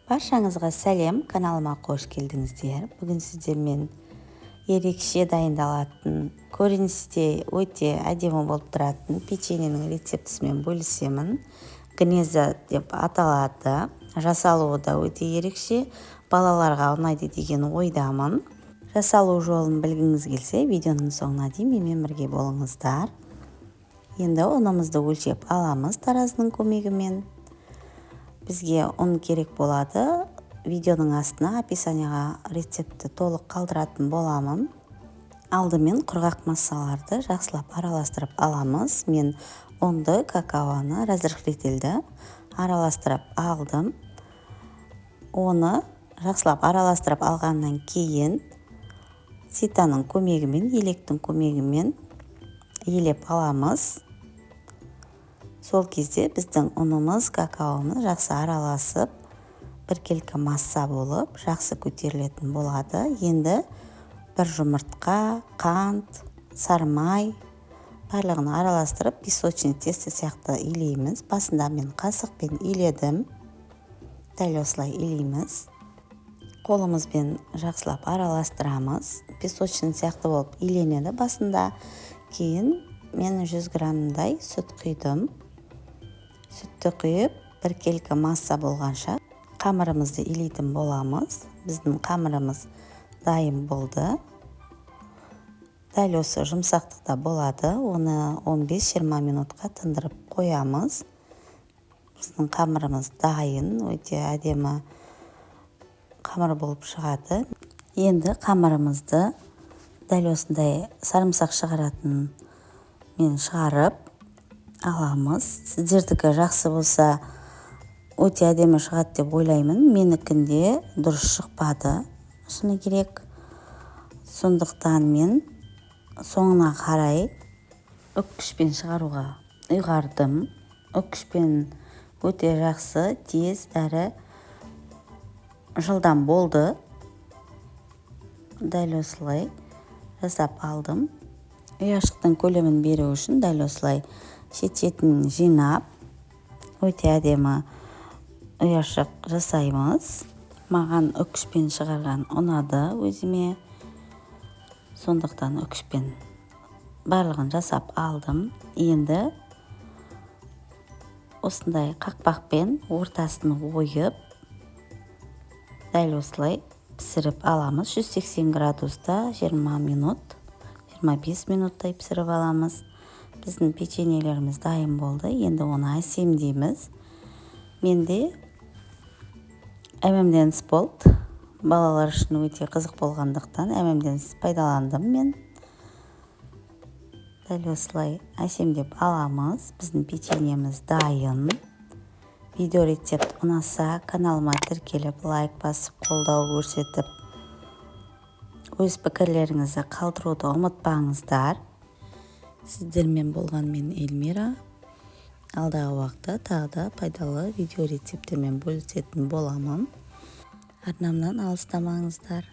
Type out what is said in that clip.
Баршаңызға сәлем, каналыма қош келдіңіздер. Бүгін сіздермен ерекше дайындалатын, көріністе өте әдемі болып тұратын печеньенің рецептісімен бөлісемін. Гнеза деп аталады. Жасалуы да өте ерекше, балаларға ұнайды деген ойдамын. Жасалу жолын білгіңіз келсе, видеоның соңына дейін менімен бірге болыңыздар. Енді ұнымызды өлшеп аламыз таразының көмегімен. Бізге ұн керек болады. Видеоның астына описанияға рецепті толық қалдыратын боламын. Алдымен құрғақ массаларды жақсылап араластырып аламыз. Мен ұнды, какаоны, разрыхлителді араластырып алдым. Оны жақсылап араластырып алғаннан кейін ситаның көмегімен, електің көмегімен елеп аламыз. Сол кезде біздің ұнымыз, какаомыз жақсы араласып, біркелкі масса болып, жақсы көтерілетін болады. Енді бір жұмыртқа, қант, сары май барлығын араластырып, песочный тесто сияқты илейміз. Басында мен қасықпен иледім. Дәл осылай илейміз. Қолымызбен жақсылап араластырамыз. Песочный сияқты болып иленеді басында. Кейін мен 100 граммдай сүт құйдым. Сүтті құйып, біркелкі масса болғанша қамырымызды илейтін боламыз. Біздің қамырымыз дайын болды. Дәл осы жұмсақтықта болады. Оны 15-20 минутқа тындырып қоямыз. Біздің қамырымыз дайын, өте әдемі қамыр болып шығады. Енді қамырымызды дәл осындай сарымсақ шығаратын мен шығарып аламыз. Сіздердікі жақсы болса, өте әдемі шығады деп ойлаймын. Менікінде дұрыс шықпады, шыны керек. Сондықтан мен соңына қарай үккішпен шығаруға ұйғардым. Үккішпен өте жақсы, тез әрі жылдам болды. Дәл осылай жасап алдым. Ұяшықтың көлемін беру үшін дәл осылай шет-шетін жинап, өте әдемі ұяшық жасаймыз. Маған үккішпен шығарған ұнады өзіме. Сондықтан үккішпен барлығын жасап алдым. Енді осындай қақпақпен ортасын ойып, дәл осылай пісіріп аламыз. 180 градуста 20 минут, 25 минуттай пісіріп аламыз. Біздің печеньелеріміз дайын болды. Енді оны әсемдейміз. Менде M&M's болды. Балалар үшін өте қызық болғандықтан M&M's пайдаландым мен. Дәл осылай әсемдеп аламыз. Біздің печеньеміз дайын. Видео рецепт ұнаса, каналыма тіркеліп, лайк басып, қолдау көрсетіп, өз пікірлеріңізді қалдыруды ұмытпаңыздар. Сіздермен болған мен Эльмира. Алдағы уақытта тағы да пайдалы видео рецепттермен бөлісетін боламын. Арнамнан алыстамаңыздар.